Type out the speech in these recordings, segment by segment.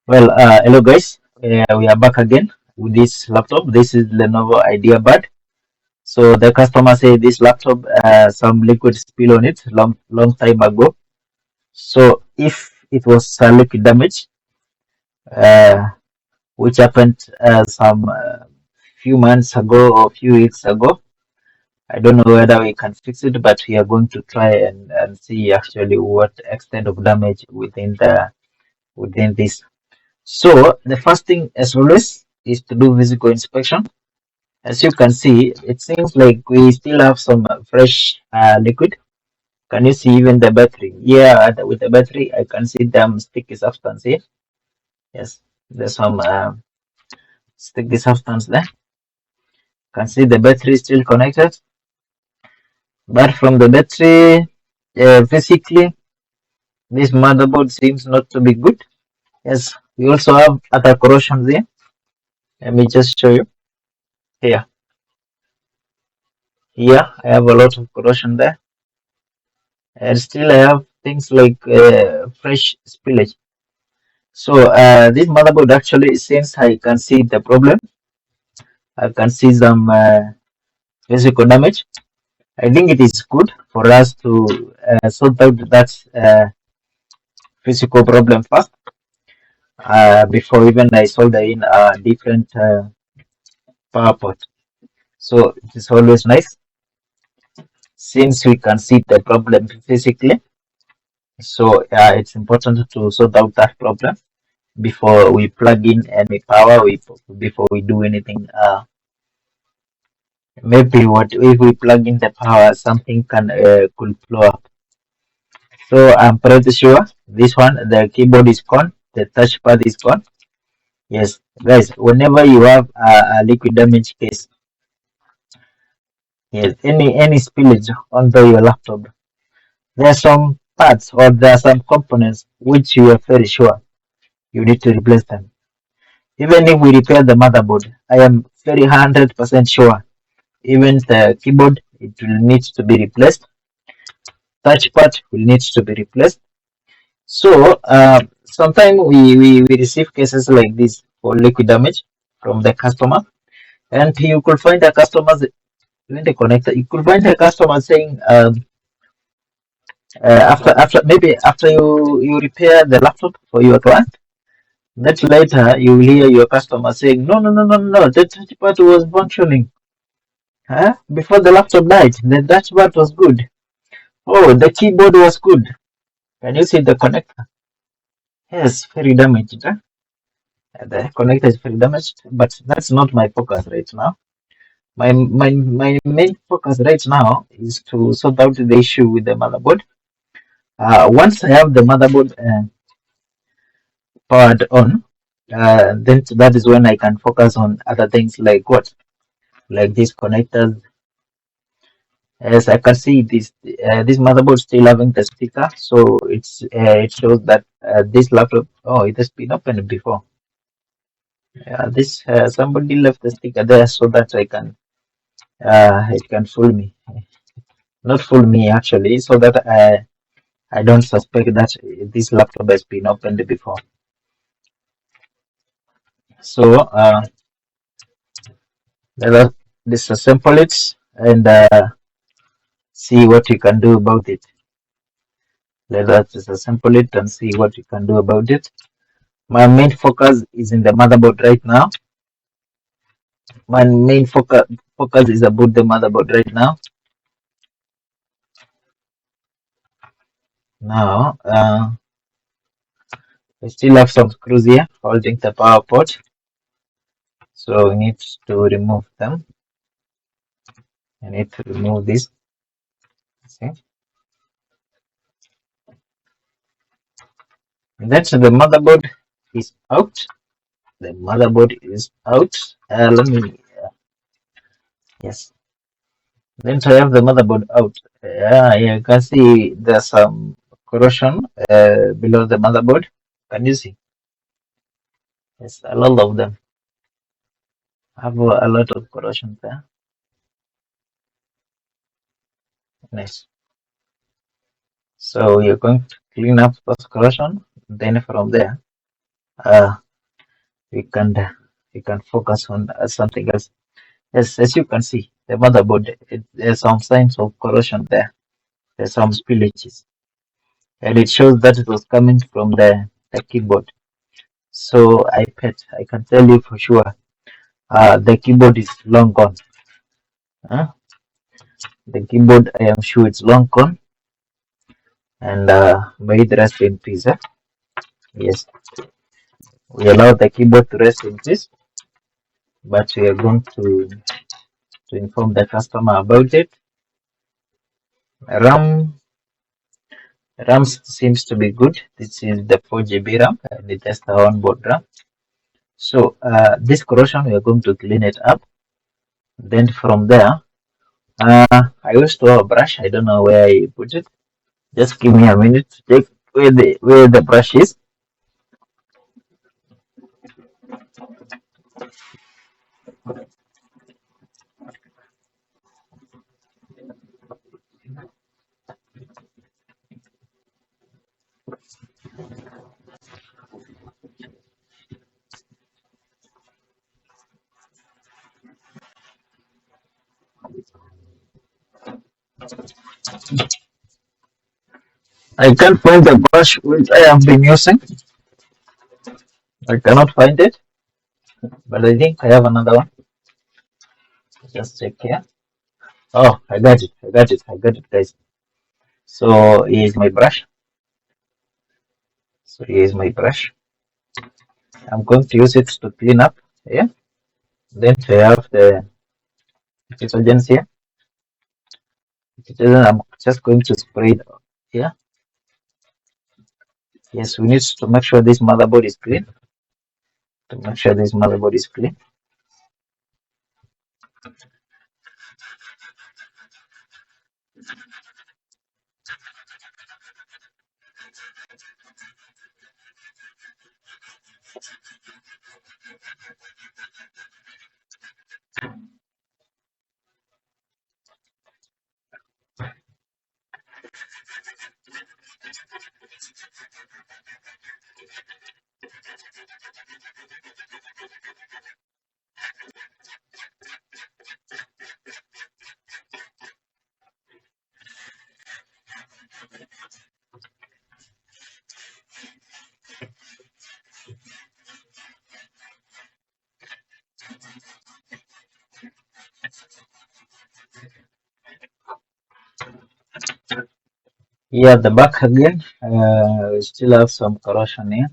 Hello guys. We are back again with this laptop. This is Lenovo Ideapad. So the customer said this laptop some liquid spill on it long time ago. So if it was liquid damage, uh, which happened some few months ago or few weeks ago, I don't know whether we can fix it, but we are going to try and see actually what extent of damage within this. So the first thing, as always, is to do physical inspection. As you can see, it seems like we still have some fresh liquid. Can you see even the battery? Yeah, with the battery, I can see them sticky substance here. Yes, there's some sticky substance there. Can see the battery is still connected, but from the battery, physically, this motherboard seems not to be good. Yes, we also have other corrosions here. Let me just show you here. Here, I have a lot of corrosion there. And still I have things like fresh spillage. So this motherboard actually, since I can see the problem, I can see some physical damage. I think it is good for us to sort out that physical problem first before even I solder in a different power port. So it is always nice since we can see the problem physically. So it's important to sort out that problem before we plug in any power, before we do anything. Maybe what if we plug in the power, something could blow up. So I'm pretty sure this one, the keyboard is gone, the touchpad is gone. Yes, guys, whenever you have a liquid damage case, yes, any spillage onto your laptop, there are some parts or there are some components which you are very sure you need to replace them. Even if we repair the motherboard, I am very 100% sure even the keyboard it will need to be replaced. Touchpad will need to be replaced. So sometimes we receive cases like this for liquid damage from the customer, and you could find the customers when they connect. You could find the customer saying after maybe after you repair the laptop for your client, that later you will hear your customer saying no, the touchpad was functioning. Huh? Before the laptop died, the touchpad was good. Oh, the keyboard was good. Can you see the connector? Yes, very damaged. Huh? The connector is very damaged, but that's not my focus right now. My main focus right now is to sort out the issue with the motherboard. Once I have the motherboard powered on, then that is when I can focus on other things like what, like these connectors. As I can see, this motherboard still having the sticker, so it shows that this laptop. Oh, it has been opened before. Yeah, this somebody left the sticker there so that it can fool me. Not fool me actually, so that I don't suspect that this laptop has been opened before. So let us disassemble it and see what you can do about it. Let us disassemble it and see what you can do about it. My main focus is in the motherboard right now. My main focus is about the motherboard right now. Now, we still have some screws here holding the power port, so we need to remove them. I need to remove this. See, and that's the motherboard is out. The motherboard is out. Let me, yes. Then I have the motherboard out. Yeah, you can see there's some corrosion below the motherboard. Can you see? Yes, a lot of them. I have a lot of corrosion there. Nice. So you're going to clean up those corrosion. Then from there, uh, we can focus on something else. Yes, as you can see, the motherboard, there's some signs of corrosion there. There's some spillages, and it shows that it was coming from the keyboard. So I can tell you for sure, the keyboard is long gone. Huh? The keyboard, I am sure it's long gone, and may it rest in peace. Huh? Yes, we allow the keyboard to rest in peace, but we are going to inform the customer about it. RAM RAM seems to be good. This is the 4 GB RAM, and it has the onboard RAM. So this corrosion, we are going to clean it up. Then from there, I used to have a brush. I don't know where I put it. Just give me a minute to check where the brush is. I can't find the brush which I have been using. I cannot find it, but I think I have another one. Just check here. Oh, I got it. I got it. I got it, guys. So here's my brush. So here's my brush. I'm going to use it to clean up. Yeah. Then I have the detergents here. Detergent, I'm just going to spray it. Yeah. Yes, we need to make sure this motherboard is clean. To make sure this motherboard is clean. Yeah, the back again. We still have some corrosion here.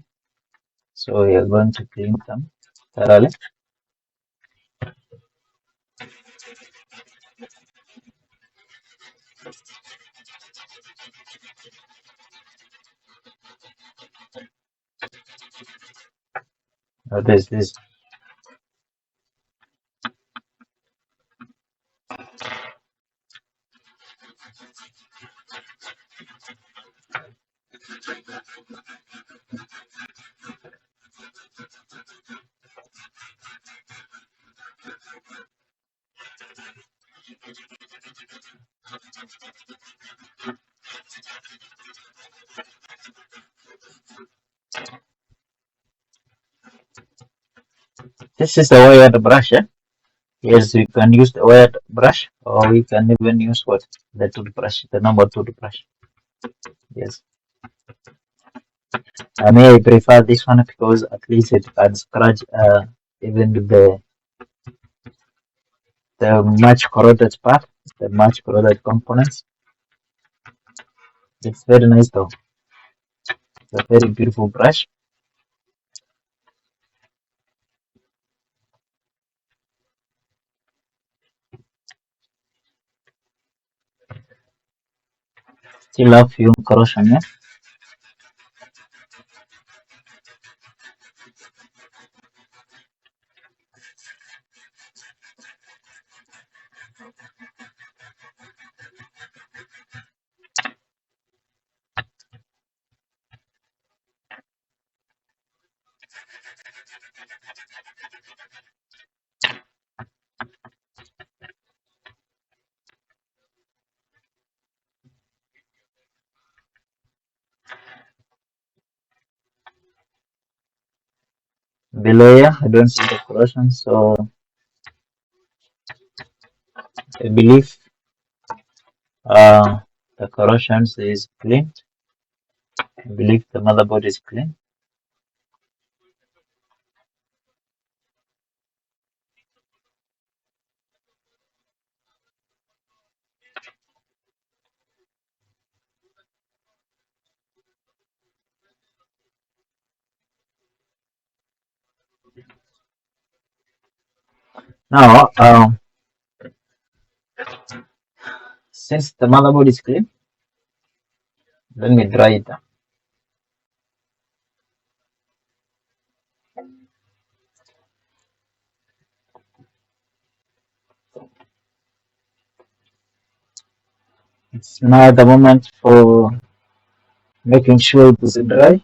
So we are going to clean them thoroughly. This this is a wired brush. Eh? Yes, we can use the wired brush, or we can even use what the toothbrush, the normal toothbrush. Yes, I may prefer this one because at least it can scratch even the much corroded part, the much corroded components. It's very nice though. It's a very beautiful brush. Still have few corrosion. Yeah? Below here, I don't see the corrosion, so I believe the corrosions is clean. I believe the motherboard is clean. Now, since the motherboard is clean, let me dry it. It's now the moment for making sure it is dry.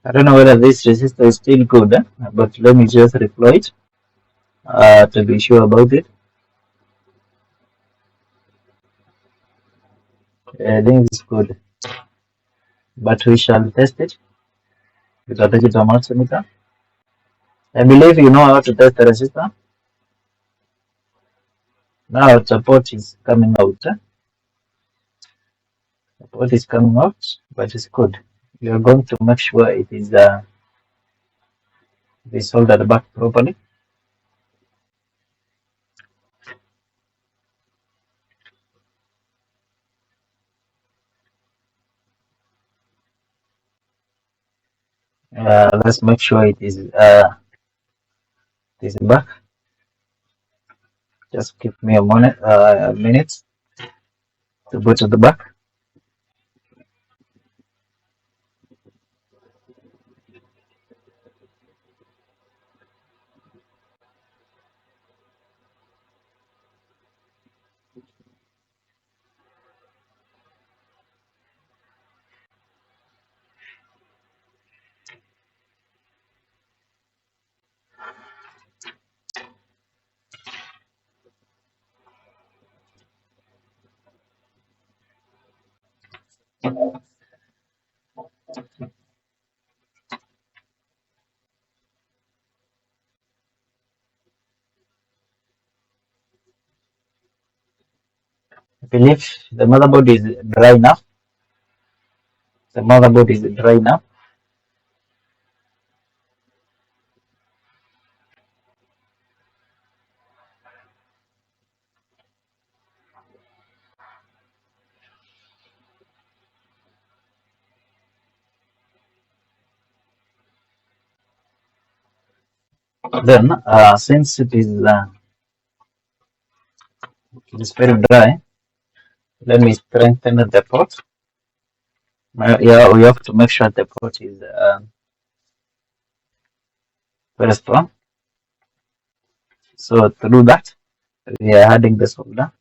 I don't know whether this resistor is still good, but let me just reply it to be sure about it. I think it's good, but we shall test it with a digital multimeter. I believe you know how to test the resistor. Now the port is coming out. The port is coming out, but it's good. You are going to make sure it is soldered back properly. Let's make sure it is back. Just give me a minute to go to the back. I believe the motherboard is dry enough. The motherboard is dry enough. Then, since it is very dry, let me strengthen the port. Yeah, we have to make sure the port is very strong. So to do that, we are adding the solder.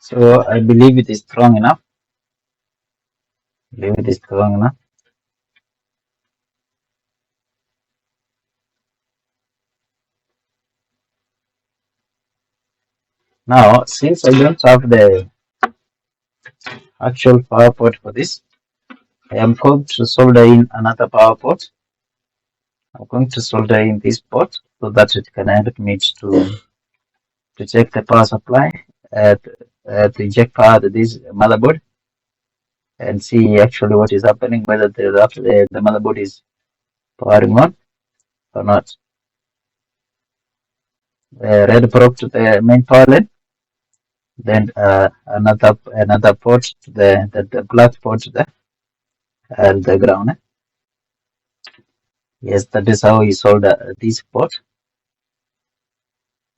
So I believe it is strong enough. Believe it is strong enough. Now, since I don't have the actual power port for this, I am going to solder in another power port. I'm going to solder in this port so that it can help me to check the power supply, uh, to inject power to this motherboard and see actually what is happening, whether the motherboard is powering on or not. Red probe to the main power line, then another port to the black port to the ground. Yes, that is how he solder this port.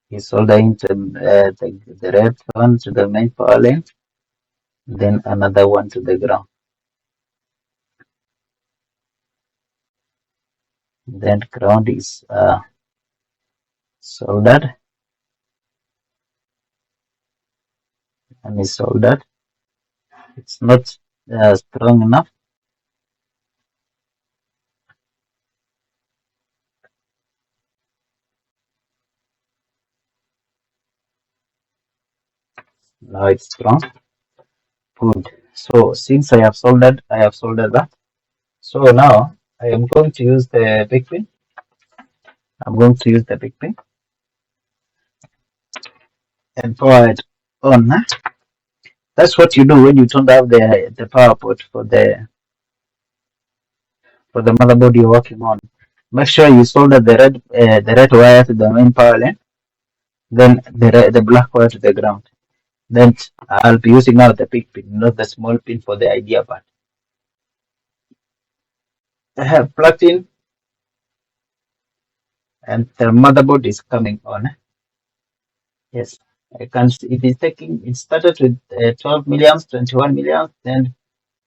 He solder into the red one to the main power line, then another one to the ground. Then ground is soldered and is soldered. It's not strong enough. Now it's strong. Good. So since I have soldered that. So now I am going to use the big pin. I'm going to use the big pin and power it on. That's what you do when you don't have the power port for the motherboard you're working on. Make sure you solder the red wire to the main power line, then the black wire to the ground. Then I'll be using now the big pin, not the small pin for the Ideapad. I have plugged in and the motherboard is coming on. Yes, I can see it is taking. It started with 12 milliamps, 21 milliamps, then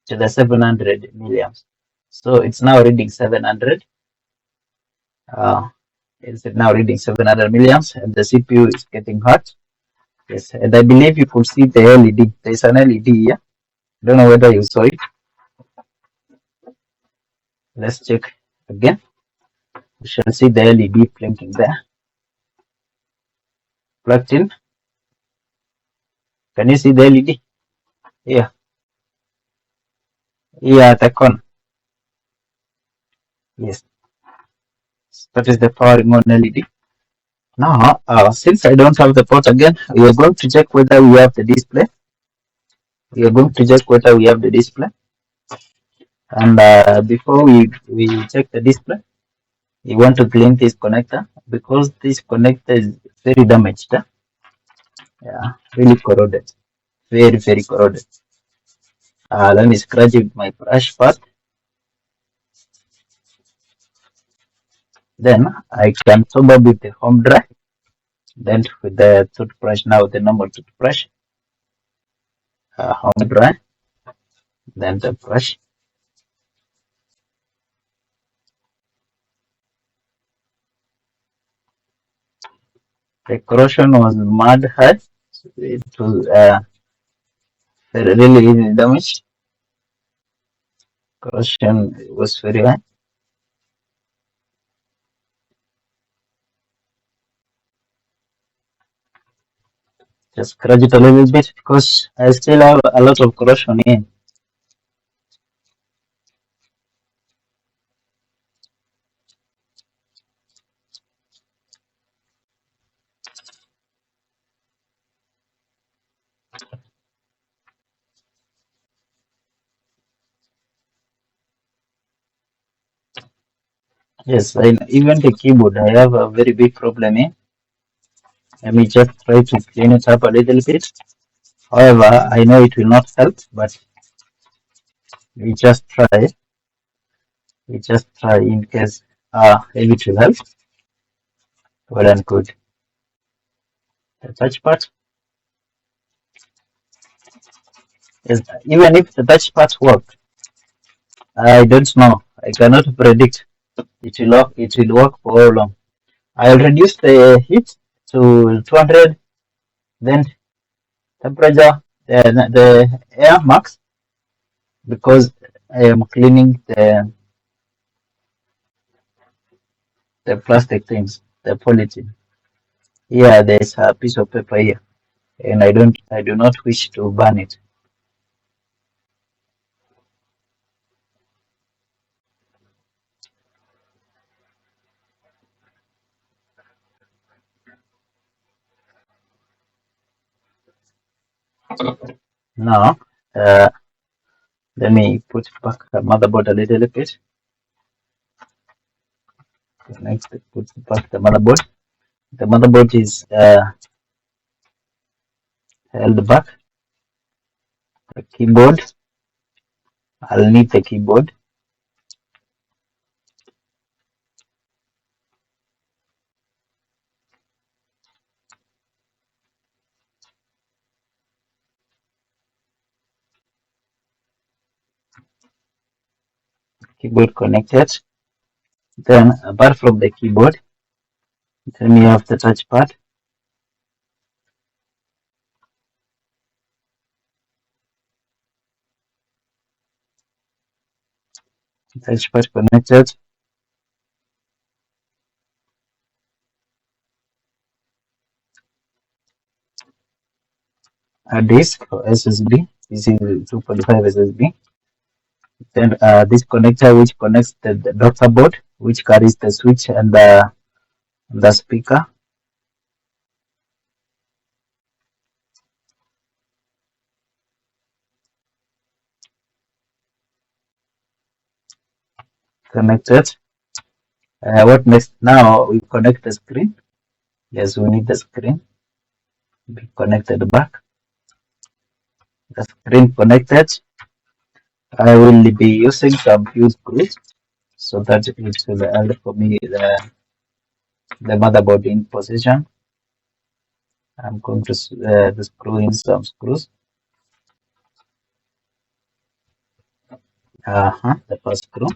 to the 700 milliamps. So it's now reading 700. It's now reading 700 milliamps, and the CPU is getting hot. Yes, and I believe you could see the LED. There's an LED here. Don't know whether you saw it. Let's check again. You shall see the LED blinking there. Plugged in. Can you see the LED? Yeah. Yeah, the con. Yes. That is the powering on LED. Now, since I don't have the port again, we are going to check whether we have the display. We are going to check whether we have the display. And before we check the display, we want to clean this connector because this connector is very damaged. Yeah, really corroded. Very, very corroded. Let me scratch it with my brush first. Then I can solder with the home dry. Then with the toothbrush, now the normal toothbrush, home dry. Then the brush. The corrosion was mad high. It was really, really damaged. Corrosion was very high. Just scratch it a little bit because I still have a lot of corrosion in. Yes, even the keyboard, I have a very big problem in. Let me just try to clean it up a little bit. However, I know it will not help, but we just try. We just try in case maybe it will help. Well and good. The touch part. Yes, even if the touch part work, I don't know. I cannot predict it will work for how long. I'll reduce the heat to 200, then temperature the air marks because I am cleaning the plastic things, the polythene. Yeah, there's a piece of paper here, and I do not wish to burn it. Now, let me put back the motherboard a little bit. Next, put back the motherboard. The motherboard is held back. The keyboard, I'll need the keyboard. Keyboard connected. Then, apart from the keyboard, then you have the touchpad. Touchpad connected. A disk or SSD. This is 2.5 SSD. Then this connector which connects the doctor board, which carries the switch and the speaker. Connected. What next? Now we connect the screen. Yes, we need the screen be connected back. The screen connected. I will be using some fuse screws so that it will help for me the motherboard in position. I'm going to screw in some screws. The first screw.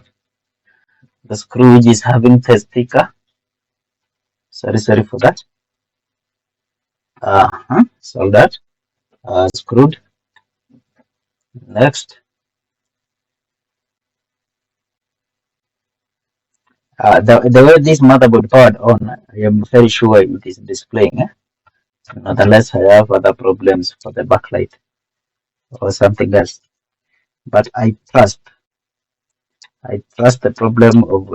The screw which is having the sticker. Sorry for that. So that screwed. Next. The way this motherboard powered on, I am very sure it is displaying. Nonetheless, I have other problems for the backlight or something else. But I trust the problem of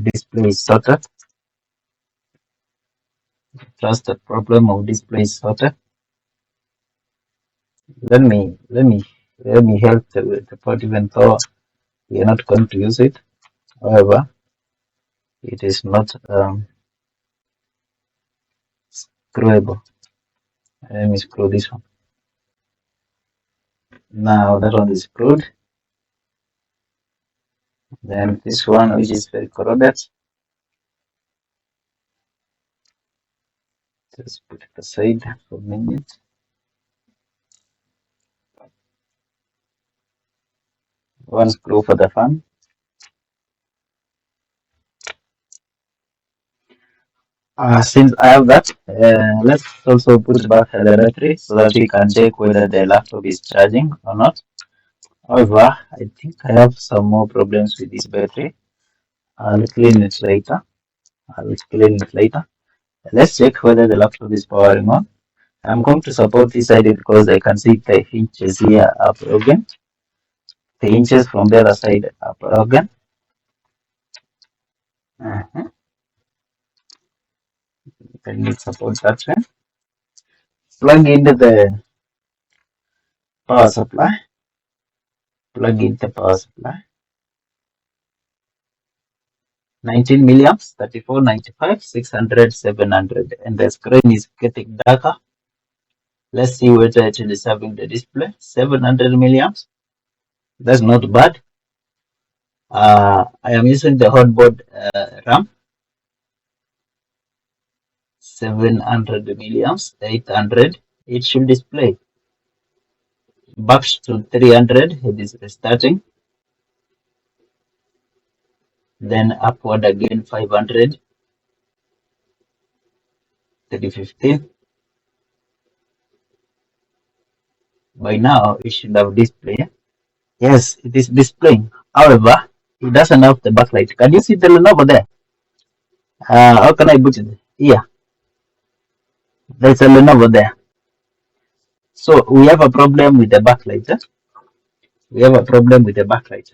display is sorted. Trust the problem of display is sorted. Let me help the part even though we are not going to use it. However, it is not screwable. Let me screw this one. Now that one is screwed. Then this one, which is very corroded, just put it aside for a minute. One screw for the fan. Since I have that, let's also put back the battery so that we can check whether the laptop is charging or not. However, I think I have some more problems with this battery. I'll clean it later. Let's check whether the laptop is powering on. I'm going to support this side because I can see the hinges here are broken. The hinges from the other side are broken. I need support that way. Plug into the power supply. Plug in the power supply. 19 milliamps, 34, 95, 600, 700. And the screen is getting darker. Let's see whether it is having the display. 700 milliamps. That's not bad. I am using the hotboard RAM. 700 milliamps, 800. It should display. Back to 300. It is restarting. Then upward again 500. 315. By now, it should have display. Yes, it is displaying. However, it doesn't have the backlight. Can you see the Lenovo there? How can I put it? Here, there's a Lenovo there. So we have a problem with the backlight. We have a problem with the backlight.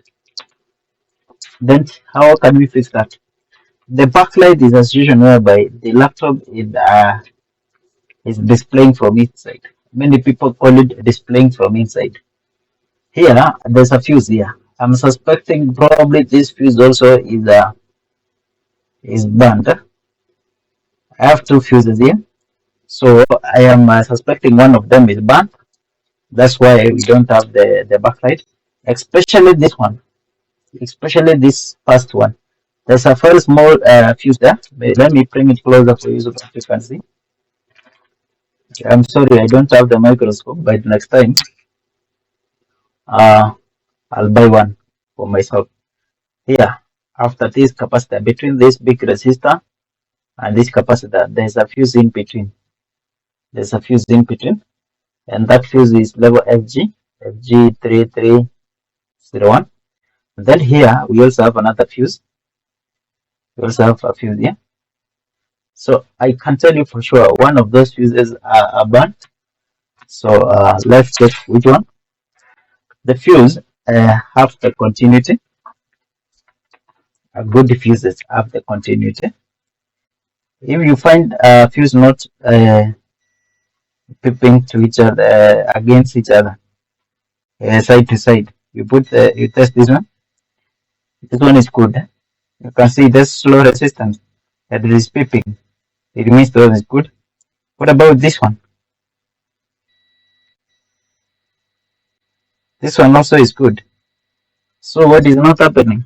Then how can we fix that? The backlight is a situation whereby the laptop is displaying from inside. Many people call it displaying from inside. Here, there's a fuse here. I'm suspecting probably this fuse also is burned. I have two fuses here, so I am suspecting one of them is burned. That's why we don't have the backlight, especially this one, especially this first one. There's a very small fuse there. Let me bring it closer for you so that you can see. I'm sorry, I don't have the microscope, but next time uh, I'll buy one for myself. Here, after this capacitor, between this big resistor and this capacitor, there's a fuse in between. There's a fuse in between, and that fuse is level FG3301. Then here we also have another fuse. We also have a fuse here. So I can tell you for sure one of those fuses are burnt. So let's check which one. The fuse have the continuity. Good fuses have the continuity. If you find a fuse not pipping to each other against each other, side to side, you test this one. This one is good. You can see there's slow resistance that it is pipping. It means the one is good. What about this one? This one also is good. So what is not happening?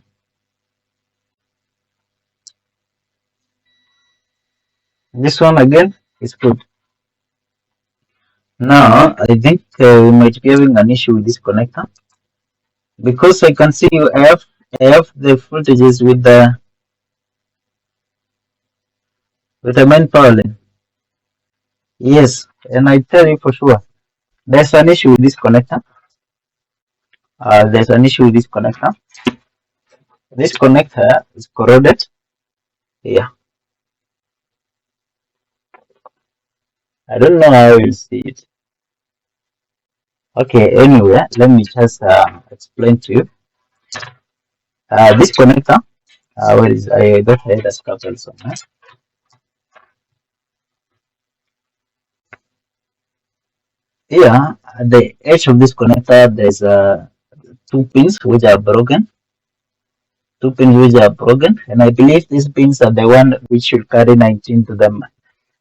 This one again is good. Now I think we might be having an issue with this connector because I can see you have the voltages with the main power line. Yes, and I tell you for sure, there's an issue with this connector. There's an issue with this connector. This connector is corroded. Yeah, I don't know how you see it. Okay, anyway, let me just explain to you. This connector, where is I don't have a scalpel somewhere. Here, at the edge of this connector, there's two pins which are broken. Two pins which are broken, and I believe these pins are the one which should carry 19 to the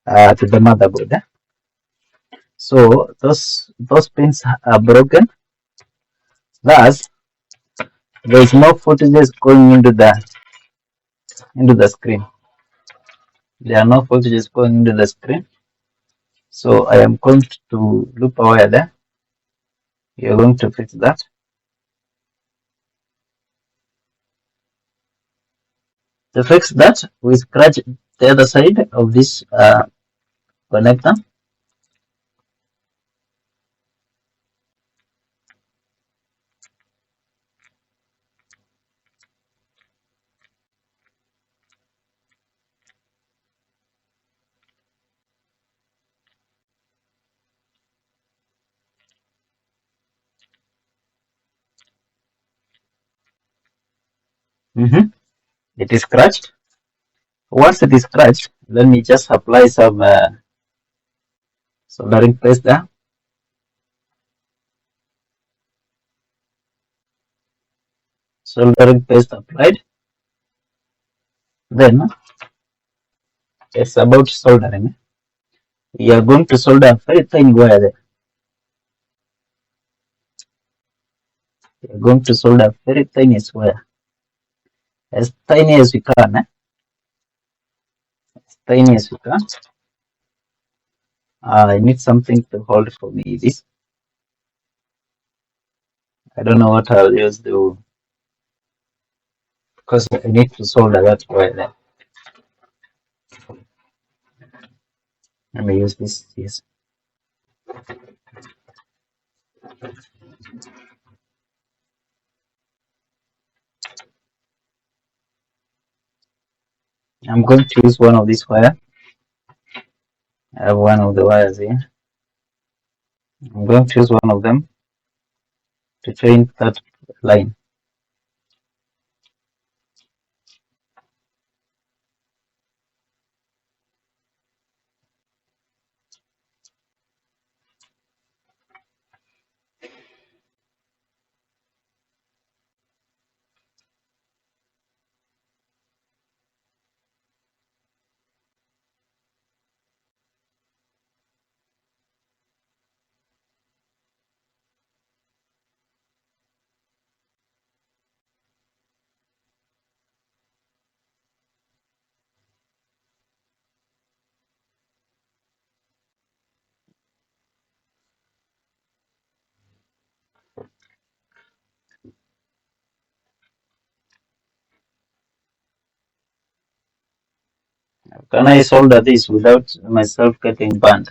motherboard. So those pins are broken. Thus, there is no voltages going into the screen. There are no voltages going into the screen. So I am going to loop a wire there. You're going to fix that. To fix that, we scratch the other side of this connector. It is scratched. Once it is scratched, let me just apply some soldering paste there. Soldering paste applied. Then it's about soldering. We are going to solder a very thin wire there. We are going to solder a very tiniest wire. As tiny as we can. As tiny as we can. I need something to hold for me this. I don't know what I'll use to, because I need to solder that wire there. Let me use this. Yes. I'm going to use one of these wire. I have one of the wires here. I'm going to use one of them to join that line. Can I solder this without myself getting burnt?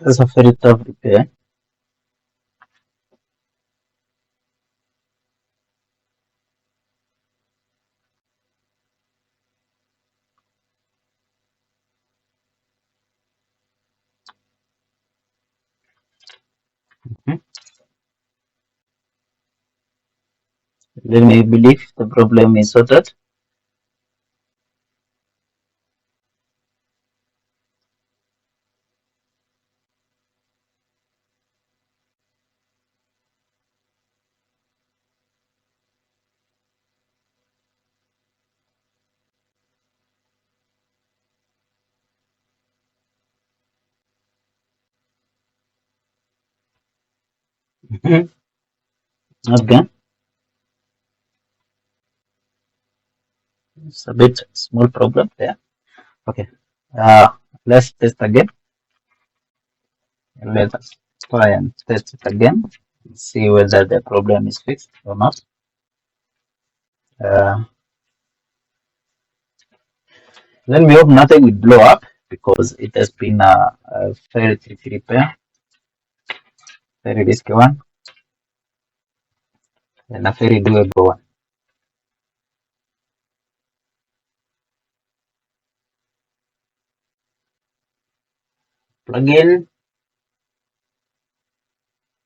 That's a very tough repair. Mhm. Let me believe the problem is sorted. Mhm. Okay, it's a bit small problem there. Okay, uh, let's test again. Let us try and test it again. See whether the problem is fixed or not. Uh, then we hope nothing will blow up. because it has been a very tricky repair, very risky one, and a very doable one. Plug in,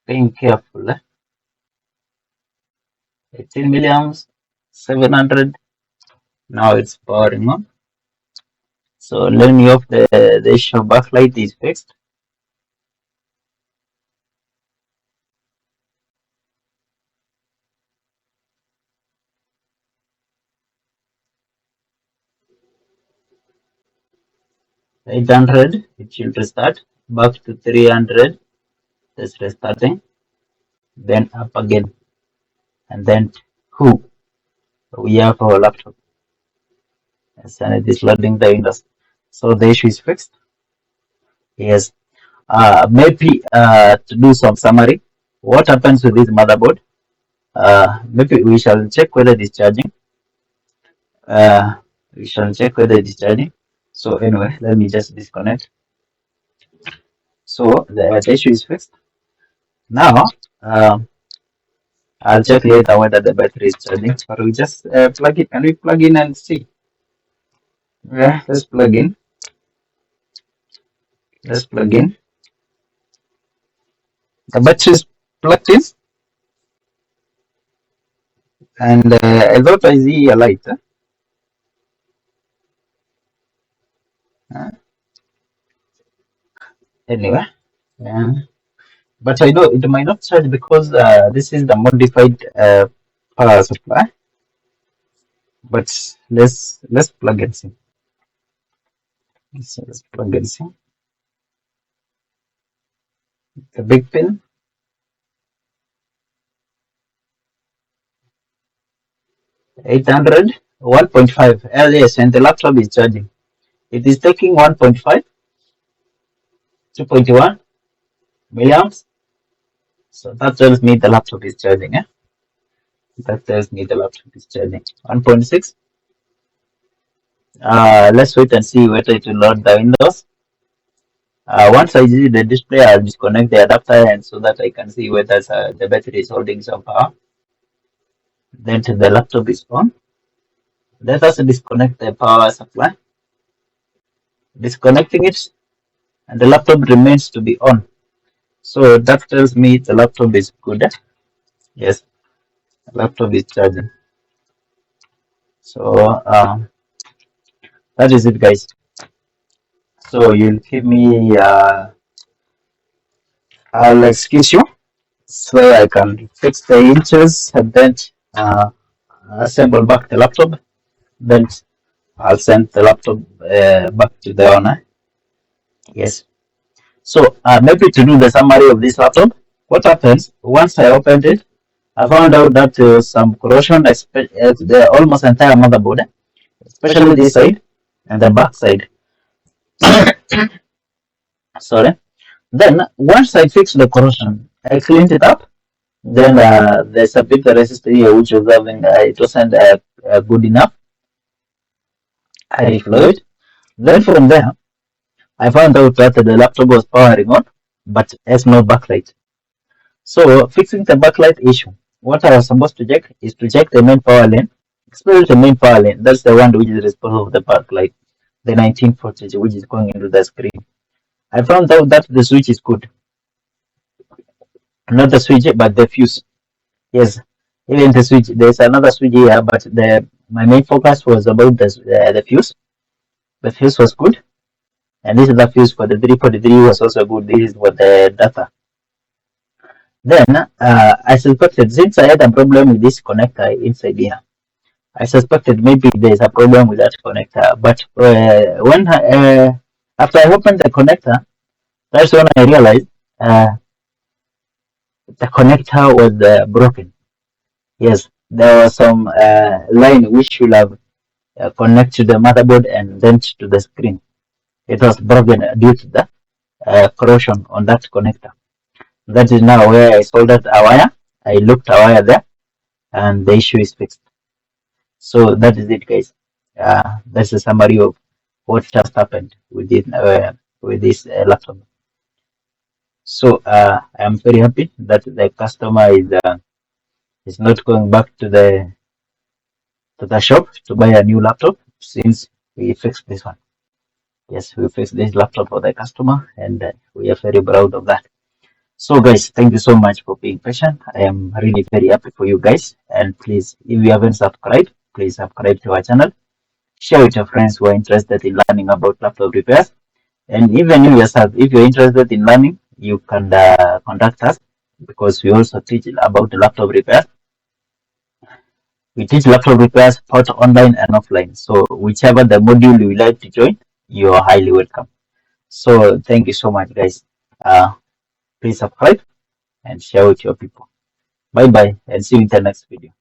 being careful. 18 milliamps, 700. Now it's powering on. So learning of the issue of backlight is fixed. Eight hundred, it should restart. Back to 300, that's restarting. Then up again. And then who? We have our laptop. And it is loading the windows. So the issue is fixed. Yes. Maybe to do some summary, what happens with this motherboard? Maybe we shall check whether it is charging. We shall check whether it is charging. So anyway, let me just disconnect. So the issue is fixed. Now, I'll check later whether the battery is charging. Or we just plug it. Can we plug in and see? Yeah, let's plug in. Let's plug in. The battery is plugged in. And I thought I see a light. Anyway, but I know it might not charge because this is the modified power supply. But let's plug and see. Let's plug and see. The big pin. 800, 1.5. Yes, and the laptop is charging. It is taking 1.5, 2.1 milliamps. So that tells me the laptop is charging. That tells me the laptop is charging. 1.6. Let's wait and see whether it will load the Windows. Once I see the display, I'll disconnect the adapter and so that I can see whether the battery is holding some power. Then the laptop is on. Let us disconnect the power supply. Disconnecting it, and the laptop remains to be on. So that tells me the laptop is good. Yes, the laptop is charging. So that is it, guys. So you'll give me I'll excuse you so I can fix the inches and then assemble back the laptop. Then I'll send the laptop back to the owner. Yes. So maybe to do the summary of this laptop, what happens once I opened it, I found out that some corrosion, the almost entire motherboard, especially this side and the back side. Sorry. Then once I fixed the corrosion, I cleaned it up. Then there's a bit of resistor here which was having it wasn't good enough. I reflowed. Then from there, I found out that the laptop was powering on, but has no backlight. So fixing the backlight issue, what I was supposed to check is to check the main power lane, especially the main power lane. That's the one which is responsible for the backlight, the 1940 which is going into the screen. I found out that the switch is good. Not the switch, but the fuse. Yes, even the switch. There's another switch here, but my main focus was about the fuse. The fuse was good, and this is the fuse for the 343 was also good. This is for the data. Then I suspected, since I had a problem with this connector inside here, I suspected maybe there's a problem with that connector. But when after I opened the connector, that's when I realized the connector was broken. Yes, there was some line which should have connected to the motherboard and then to the screen. It was broken due to the corrosion on that connector. That is now where I soldered a wire. I looked a wire there, and the issue is fixed. So that is it, guys. That's a summary of what just happened with this laptop. So I am very happy that the customer is not going back to the shop to buy a new laptop since we fixed this one. Yes, we fixed this laptop for the customer, and we are very proud of that. So, guys, thank you so much for being patient. I am really very happy for you guys. And please, if you haven't subscribed, please subscribe to our channel. Share with your friends who are interested in learning about laptop repairs. And even you yourself, if you're interested in learning, you can contact us because we also teach about laptop repairs. We teach laptop repairs both online and offline. So whichever the module you like to join, you are highly welcome. So thank you so much, guys. Please subscribe and share with your people. Bye bye and see you in the next video.